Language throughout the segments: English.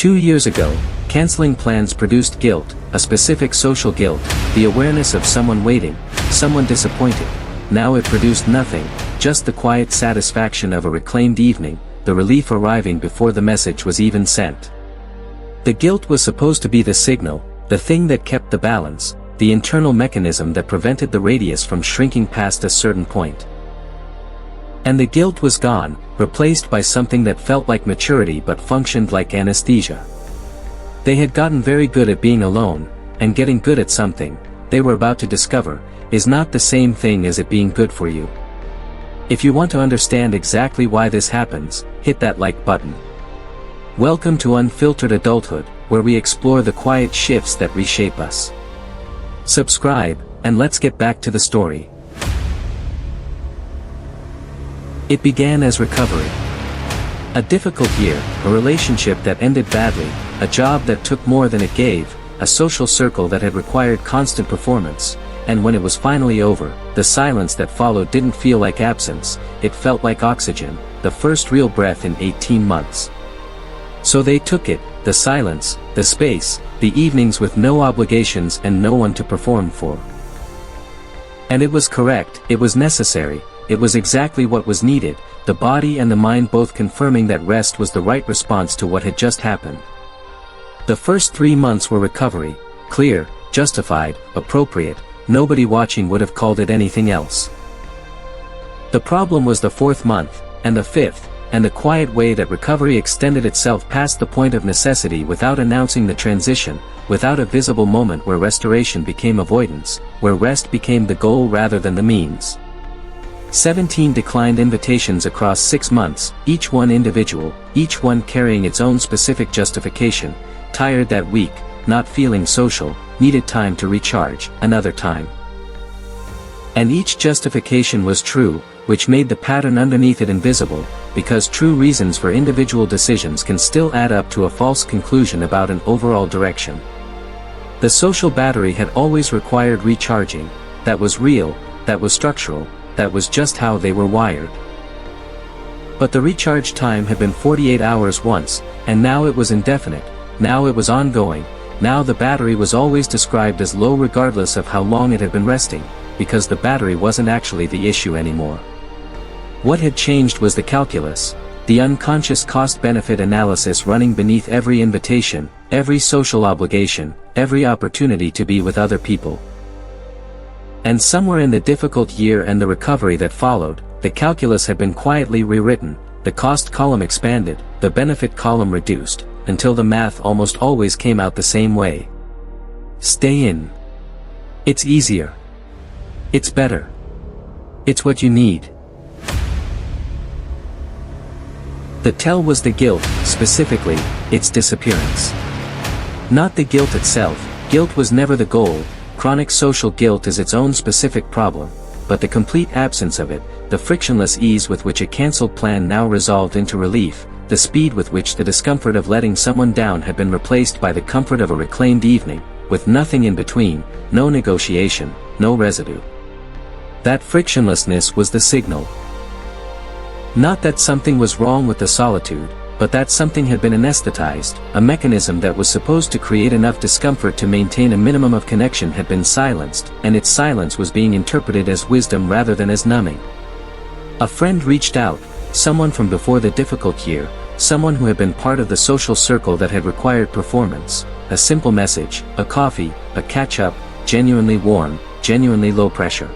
2 years ago, canceling plans produced guilt, a specific social guilt, the awareness of someone waiting, someone disappointed. Now it produced nothing, just the quiet satisfaction of a reclaimed evening, the relief arriving before the message was even sent. The guilt was supposed to be the signal, the thing that kept the balance, the internal mechanism that prevented the radius from shrinking past a certain point. And the guilt was gone, replaced by something that felt like maturity but functioned like anesthesia. They had gotten very good at being alone, and getting good at something, they were about to discover, is not the same thing as it being good for you. If you want to understand exactly why this happens, hit that like button. Welcome to Unfiltered Adulthood, where we explore the quiet shifts that reshape us. Subscribe, and let's get back to the story. It began as recovery. A difficult year, a relationship that ended badly, a job that took more than it gave, a social circle that had required constant performance, and when it was finally over, the silence that followed didn't feel like absence, it felt like oxygen, the first real breath in 18 months. So they took it, the silence, the space, the evenings with no obligations and no one to perform for. And it was correct, it was necessary, it was exactly what was needed, the body and the mind both confirming that rest was the right response to what had just happened. The first 3 months were recovery, clear, justified, appropriate, nobody watching would have called it anything else. The problem was the 4th month, and the 5th, and the quiet way that recovery extended itself past the point of necessity without announcing the transition, without a visible moment where restoration became avoidance, where rest became the goal rather than the means. 17 declined invitations across 6 months, each one individual, each one carrying its own specific justification, tired that week, not feeling social, needed time to recharge, another time. And each justification was true, which made the pattern underneath it invisible, because true reasons for individual decisions can still add up to a false conclusion about an overall direction. The social battery had always required recharging, that was real, that was structural, that was just how they were wired. But the recharge time had been 48 hours once, and now it was indefinite, now it was ongoing, now the battery was always described as low regardless of how long it had been resting, because the battery wasn't actually the issue anymore. What had changed was the calculus, the unconscious cost-benefit analysis running beneath every invitation, every social obligation, every opportunity to be with other people. And somewhere in the difficult year and the recovery that followed, the calculus had been quietly rewritten, the cost column expanded, the benefit column reduced, until the math almost always came out the same way. Stay in. It's easier. It's better. It's what you need. The tell was the guilt, specifically, its disappearance. Not the guilt itself, guilt was never the goal, chronic social guilt is its own specific problem, but the complete absence of it, the frictionless ease with which a cancelled plan now resolved into relief, the speed with which the discomfort of letting someone down had been replaced by the comfort of a reclaimed evening, with nothing in between, no negotiation, no residue. That frictionlessness was the signal. Not that something was wrong with the solitude, but that something had been anesthetized, a mechanism that was supposed to create enough discomfort to maintain a minimum of connection had been silenced, and its silence was being interpreted as wisdom rather than as numbing. A friend reached out, someone from before the difficult year, someone who had been part of the social circle that had required performance, a simple message, a coffee, a catch-up, genuinely warm, genuinely low pressure.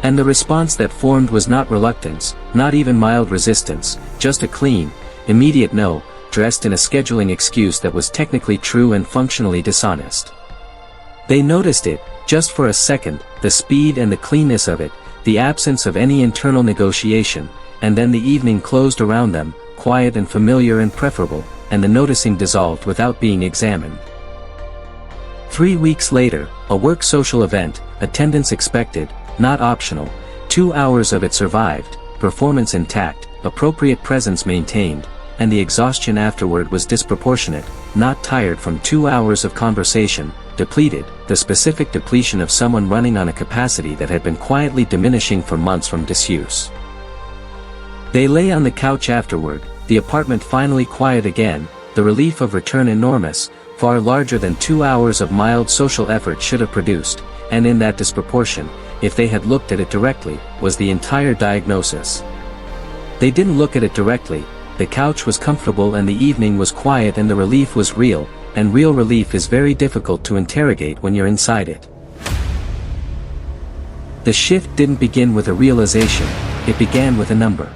And the response that formed was not reluctance, not even mild resistance, just a clean, immediate no, dressed in a scheduling excuse that was technically true and functionally dishonest. They noticed it, just for a second, the speed and the cleanness of it, the absence of any internal negotiation, and then the evening closed around them, quiet and familiar and preferable, and the noticing dissolved without being examined. 3 weeks later, a work social event, attendance expected, not optional, 2 hours of it survived, performance intact, appropriate presence maintained, and the exhaustion afterward was disproportionate, not tired from 2 hours of conversation, depleted, the specific depletion of someone running on a capacity that had been quietly diminishing for months from disuse. They lay on the couch afterward, the apartment finally quiet again, the relief of return enormous, far larger than 2 hours of mild social effort should have produced, and in that disproportion, if they had looked at it directly, was the entire diagnosis. They didn't look at it directly. The couch was comfortable and the evening was quiet and the relief was real, and real relief is very difficult to interrogate when you're inside it. The shift didn't begin with a realization, it began with a number.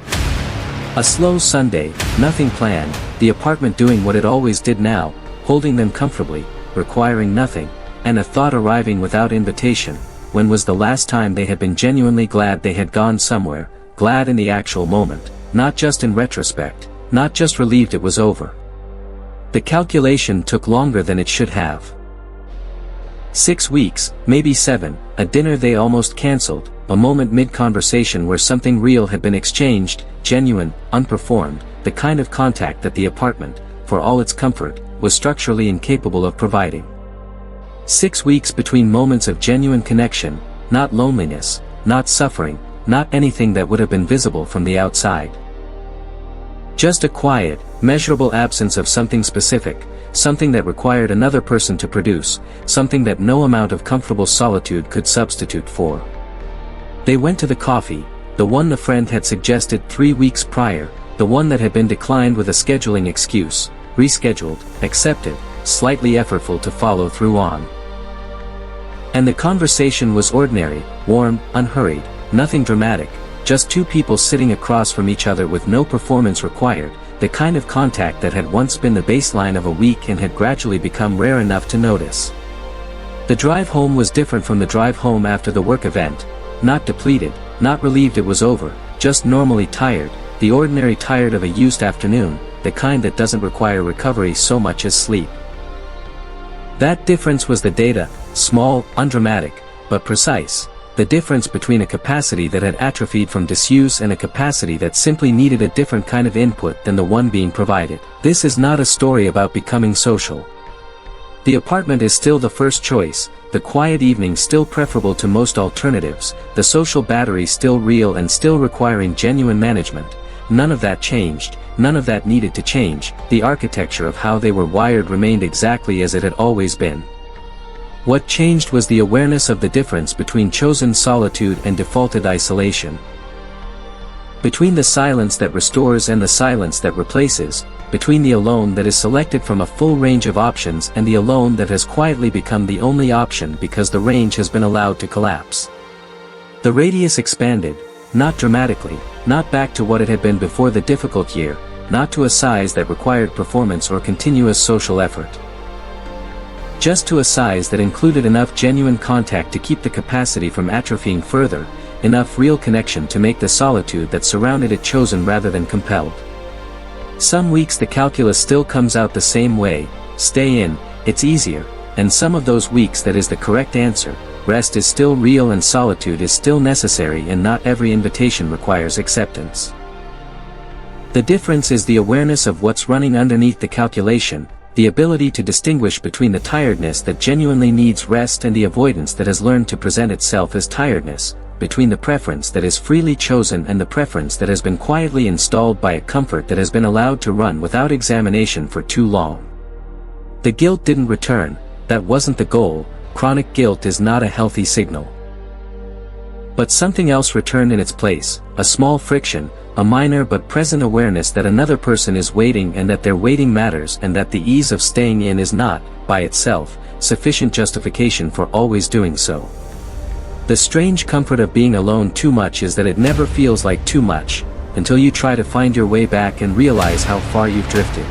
A slow Sunday, nothing planned, the apartment doing what it always did now, holding them comfortably, requiring nothing, and a thought arriving without invitation. When was the last time they had been genuinely glad they had gone somewhere, glad in the actual moment, not just in retrospect, not just relieved it was over? The calculation took longer than it should have. 6 weeks, maybe 7, a dinner they almost cancelled, a moment mid-conversation where something real had been exchanged, genuine, unperformed, the kind of contact that the apartment, for all its comfort, was structurally incapable of providing. 6 weeks between moments of genuine connection, not loneliness, not suffering, not anything that would have been visible from the outside. Just a quiet, measurable absence of something specific, something that required another person to produce, something that no amount of comfortable solitude could substitute for. They went to the coffee, the one the friend had suggested 3 weeks prior, the one that had been declined with a scheduling excuse, rescheduled, accepted, slightly effortful to follow through on. And the conversation was ordinary, warm, unhurried, nothing dramatic, just two people sitting across from each other with no performance required, the kind of contact that had once been the baseline of a week and had gradually become rare enough to notice. The drive home was different from the drive home after the work event, not depleted, not relieved it was over, just normally tired, the ordinary tired of a used afternoon, the kind that doesn't require recovery so much as sleep. That difference was the data, small, undramatic, but precise, the difference between a capacity that had atrophied from disuse and a capacity that simply needed a different kind of input than the one being provided. This is not a story about becoming social. The apartment is still the first choice, the quiet evening still preferable to most alternatives, the social battery still real and still requiring genuine management. None of that changed, none of that needed to change, the architecture of how they were wired remained exactly as it had always been. What changed was the awareness of the difference between chosen solitude and defaulted isolation. Between the silence that restores and the silence that replaces, between the alone that is selected from a full range of options and the alone that has quietly become the only option because the range has been allowed to collapse. The radius expanded, not dramatically, not back to what it had been before the difficult year, not to a size that required performance or continuous social effort. Just to a size that included enough genuine contact to keep the capacity from atrophying further, enough real connection to make the solitude that surrounded it chosen rather than compelled. Some weeks the calculus still comes out the same way, stay in, it's easier, and some of those weeks that is the correct answer, rest is still real and solitude is still necessary and not every invitation requires acceptance. The difference is the awareness of what's running underneath the calculation, the ability to distinguish between the tiredness that genuinely needs rest and the avoidance that has learned to present itself as tiredness, between the preference that is freely chosen and the preference that has been quietly installed by a comfort that has been allowed to run without examination for too long. The guilt didn't return, that wasn't the goal, chronic guilt is not a healthy signal. But something else returned in its place, a small friction, a minor but present awareness that another person is waiting and that their waiting matters and that the ease of staying in is not, by itself, sufficient justification for always doing so. The strange comfort of being alone too much is that it never feels like too much, until you try to find your way back and realize how far you've drifted.